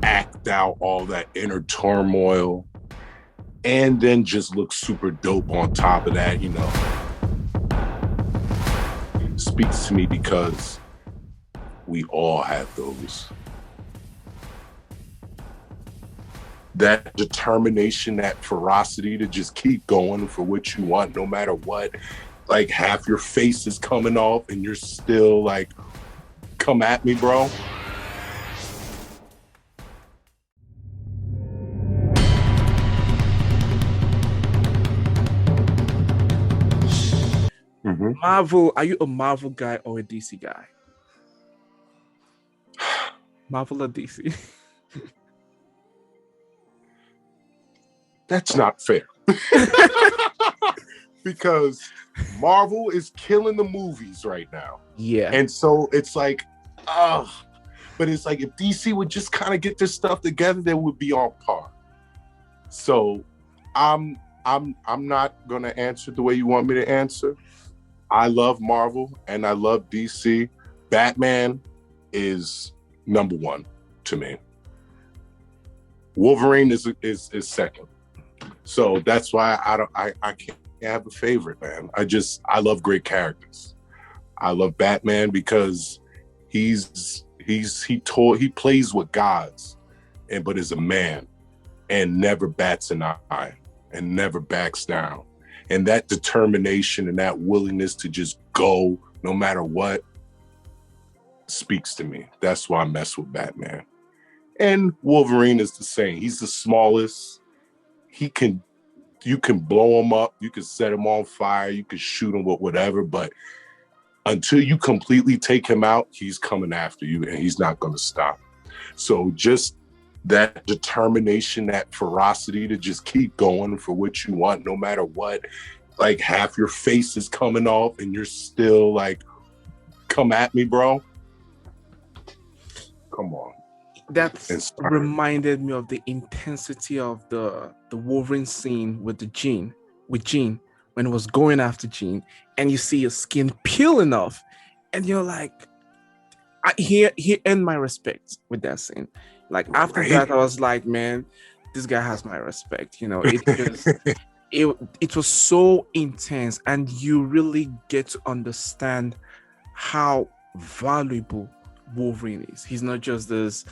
act out all that inner turmoil, and then just look super dope on top of that, speaks to me because we all have those. That determination, that ferocity to just keep going for what you want, no matter what. Like half your face is coming off and you're still like, come at me, bro. Mm-hmm. Marvel, are you a Marvel guy or a DC guy? Marvel or DC? That's not fair. Because Marvel is killing the movies right now. Yeah. And so it's like, but it's like if DC would just kind of get their stuff together, they would be on par. So I'm not gonna answer the way you want me to answer. I love Marvel and I love DC. Batman is number one to me. Wolverine is second. So that's why I can't have a favorite, man. I love great characters. I love Batman because he plays with gods, but is a man and never bats an eye and never backs down. And that determination and that willingness to just go no matter what speaks to me. That's why I mess with Batman. And Wolverine is the same. He's the smallest. You can blow him up, you can set him on fire, you can shoot him with whatever, but until you completely take him out, he's coming after you and he's not going to stop. So just that determination, that ferocity to just keep going for what you want, no matter what. Like half your face is coming off and you're still like, come at me, bro. Come on. That reminded me of the intensity of the Wolverine scene with Jean, when it was going after Jean, and you see your skin peeling off, and you're like, he earned my respect with that scene. Like after that, I was like, man, this guy has my respect. It was so intense, and you really get to understand how valuable Wolverine is. He's not just this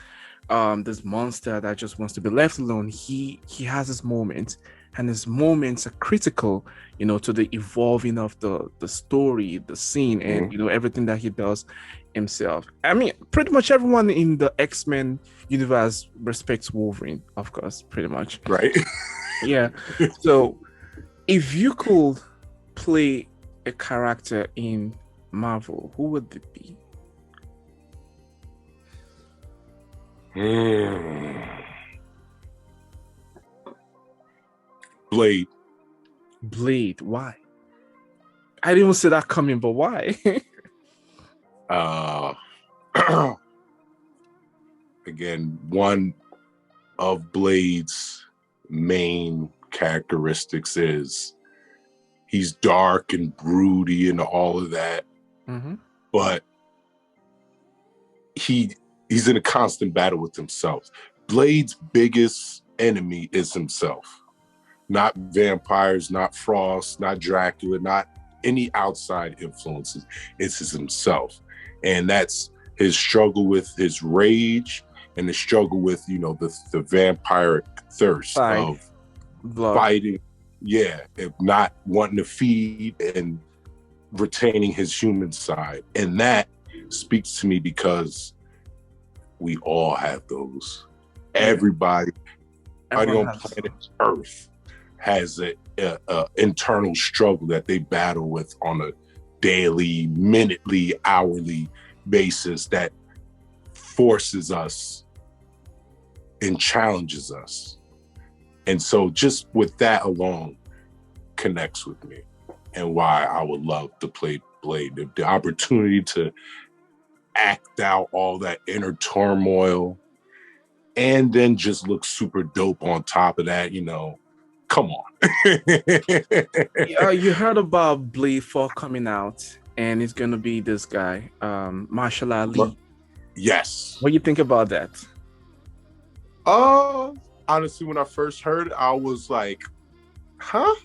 monster that just wants to be left alone. He has his moments, and his moments are critical, to the evolving of the story, the scene, and everything that he does himself. I mean, pretty much everyone in the X-Men universe respects Wolverine, of course, pretty much. Right. Yeah. So if you could play a character in Marvel, who would it be? Blade. Why? I didn't even see that coming, but why? Again, one of Blade's main characteristics is he's dark and broody and all of that, but he's in a constant battle with himself. Blade's biggest enemy is himself. Not vampires, not Frost, not Dracula, not any outside influences. It's himself. And that's his struggle with his rage and the struggle with, the vampiric thirst of blood. Fighting. Yeah, and not wanting to feed and retaining his human side. And that speaks to me because we all have those. Everybody on planet Earth has a internal struggle that they battle with on a daily, minutely, hourly basis that forces us and challenges us. And so just with that alone connects with me and why I would love to play Blade. The opportunity to act out all that inner turmoil and then just look super dope on top of that, come on. You heard about Blade 4 coming out, and it's going to be this guy, Marshall Ali. Yes. What do you think about that? Honestly, when I first heard it, I was like, huh? I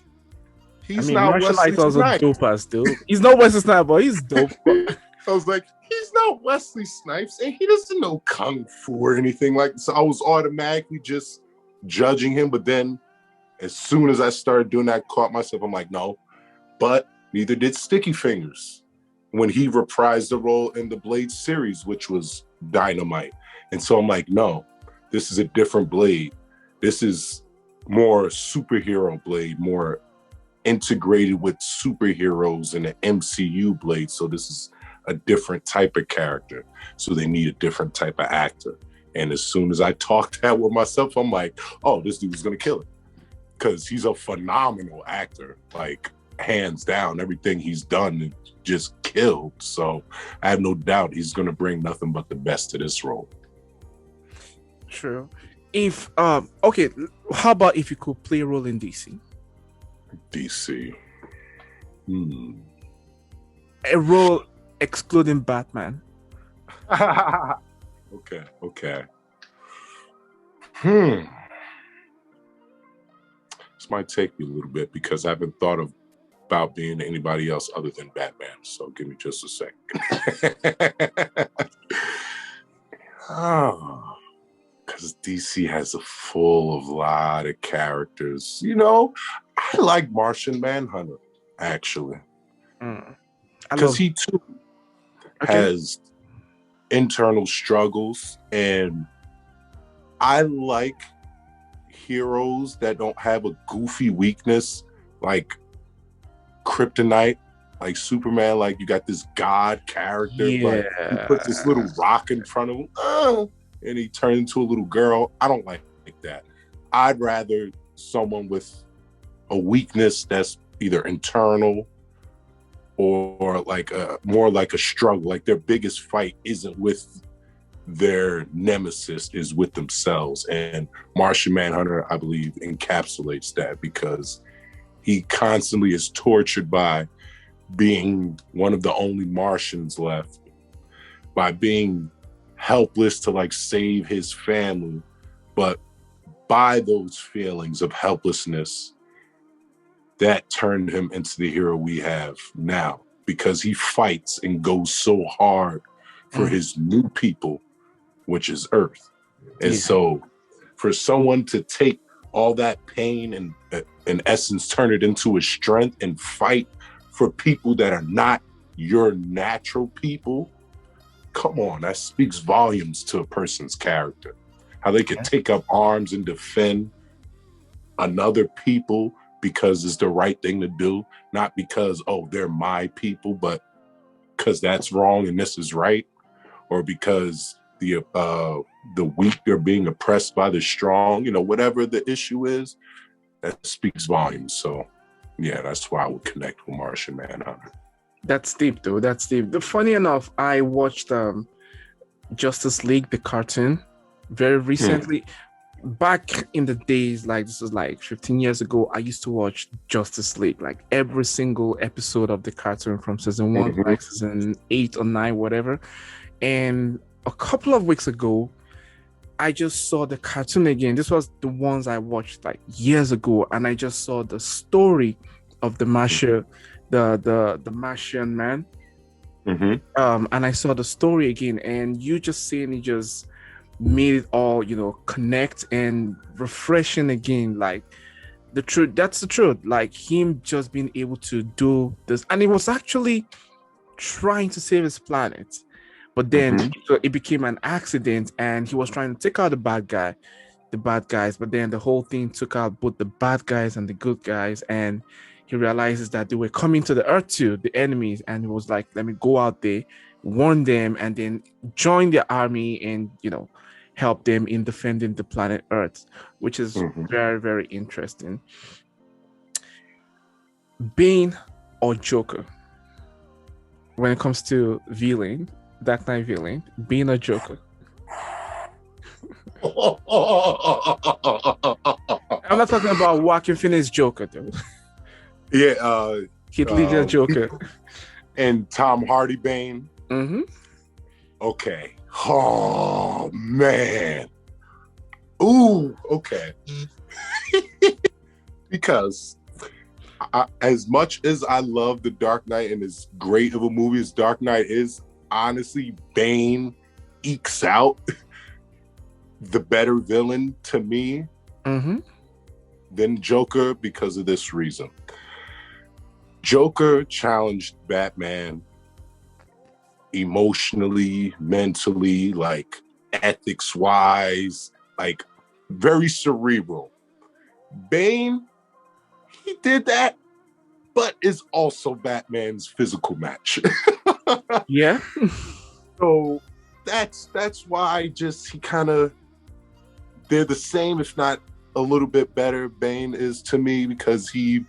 He's mean, not martial Wesley arts also Snipes. dope as dude. He's not Wesley Snipes, but he's dope. I was like, he's not Wesley Snipes, and he doesn't know kung fu or anything like that. So I was automatically just judging him. But then as soon as I started doing that, I caught myself, I'm like, no. But neither did Sticky Fingers when he reprised the role in the Blade series, which was Dynamite. And so I'm like, no, this is a different Blade. This is more superhero Blade, more integrated with superheroes in the MCU Blade. So this is a different type of character. So they need a different type of actor. And as soon as I talked that with myself, I'm like, oh, this dude is going to kill it. Because he's a phenomenal actor, like hands down. Everything he's done just killed. So I have no doubt he's going to bring nothing but the best to this role. True. If okay, how about if you could play a role in DC? DC. A role excluding Batman. Okay. This might take me a little bit because I haven't thought about being anybody else other than Batman. So give me just a second. Because DC has a full of lot of characters. You know, I like Martian Manhunter, actually. Because he too has internal struggles, and I like heroes that don't have a goofy weakness like Kryptonite, like Superman. Like you got this god character, like he puts this little rock in front of him, and he turns into a little girl. I don't like that. I'd rather someone with a weakness that's either internal or like more like a struggle. Like their biggest fight isn't with their nemesis, is with themselves. And Martian Manhunter, I believe, encapsulates that because he constantly is tortured by being one of the only Martians left, by being helpless to like save his family, but by those feelings of helplessness that turned him into the hero we have now, because he fights and goes so hard for his new people, which is Earth. And so for someone to take all that pain and in essence turn it into a strength and fight for people that are not your natural people, come on, that speaks volumes to a person's character. How they can take up arms and defend another people because it's the right thing to do, not because, oh, they're my people, but because that's wrong and this is right, or because the weak are being oppressed by the strong, you know, whatever the issue is, that speaks volumes. So yeah, that's why I would connect with Martian Manhunter. That's deep, though. That's deep. Funny enough, I watched Justice League, the cartoon, very recently. Back in the days, like this was like 15 years ago, I used to watch Justice League, like every single episode of the cartoon from season 1 like season 8 or 9, whatever. And a couple of weeks ago, I just saw the cartoon again. This was the ones I watched like years ago, and I just saw the story of the Martian, the Martian man. And I saw the story again, and you just seeing it just made it all, you know, connect and refreshing again. Like the truth, that's the truth. Like him just being able to do this, and he was actually trying to save his planet, but then it became an accident, and he was trying to take out the bad guys, but then the whole thing took out both the bad guys and the good guys, and he realizes that they were coming to the Earth too, the enemies, and he was like, let me go out there, warn them, and then join the army and, you know, help them in defending the planet Earth, which is very, very interesting. Bane or Joker? When it comes to villain, Dark Knight villain, Bane or Joker? I'm not talking about Joaquin Phoenix Joker, though. Yeah, Heath Ledger Joker. And Tom Hardy Bane. Okay. Oh man. Ooh, okay. Because as much as I love The Dark Knight and as great of a movie as Dark Knight is, honestly, Bane ekes out the better villain to me than Joker because of this reason. Joker challenged Batman emotionally, mentally, like ethics-wise, like very cerebral. Bane, he did that, but is also Batman's physical match. Yeah. So that's why just he kind of, they're the same, if not a little bit better, Bane is to me, because he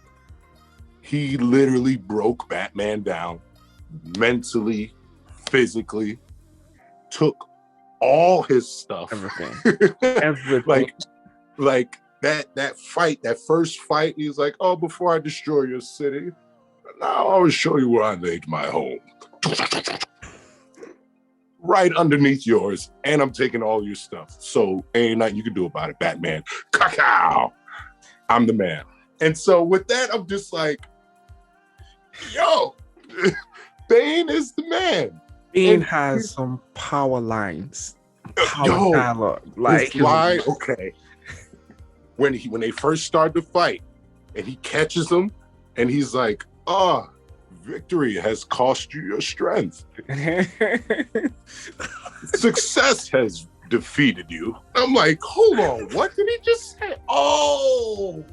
literally broke Batman down mentally, physically, took all his stuff. Everything. like that fight, that first fight, he's like, oh, before I destroy your city, now I'll show you where I laid my home. Right underneath yours, and I'm taking all your stuff. So ain't nothing you can do about it, Batman. Cacao! I'm the man. And so with that, I'm just like, yo, Bane is the man. Bane has some power lines. Power dialogue. Like line, okay. When they first start the fight and he catches him and he's like, victory has cost you your strength. Success has defeated you. I'm like, hold on, what did he just say? Oh,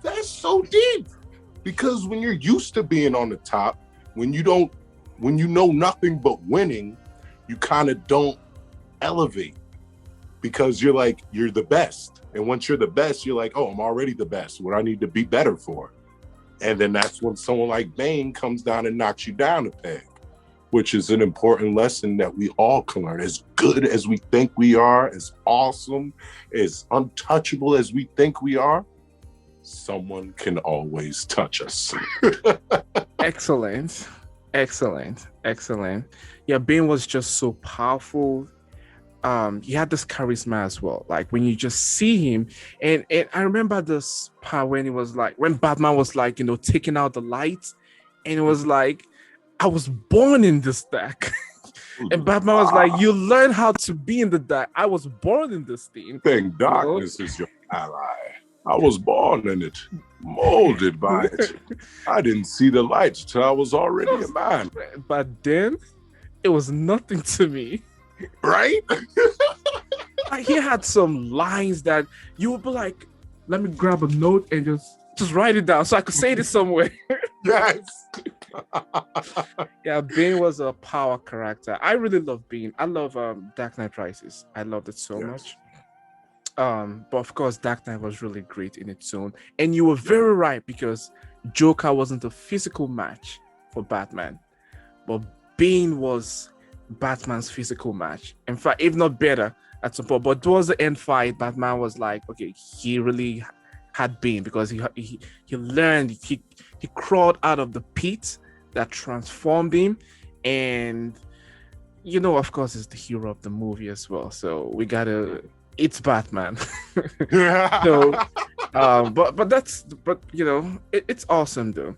that's so deep. Because when you're used to being on the top, when you know nothing but winning, you kind of don't elevate because you're the best. And once you're the best, you're like, oh, I'm already the best. What I need to be better for. And then that's when someone like Bane comes down and knocks you down a peg, which is an important lesson that we all can learn. As good as we think we are, as awesome, as untouchable as we think we are, someone can always touch us. Excellent. Yeah, Bane was just so powerful. He had this charisma as well. Like when you just see him, and I remember this part when when Batman was like, taking out the lights, and it was like, I was born in this dark. And Batman was like, you learn how to be in the dark. I was born in this thing. Think darkness is your ally. I was born in it, molded by it. I didn't see the lights till I was already a man. But then it was nothing to me. Right? He had some lines that you would be like, let me grab a note and just write it down so I could say this somewhere. Yes. Yeah, Bane was a power character. I really love Bane. I love Dark Knight Rises. I loved it so much. But of course, Dark Knight was really great in its own. And you were very right, because Joker wasn't a physical match for Batman, but Bane was Batman's physical match. In fact, if not better at some point. But towards the end fight, Batman was like, okay, he really had Bane, because he learned, he crawled out of the pit that transformed him, and of course, it's the hero of the movie as well. So we gotta. It's Batman. So, but it's awesome though.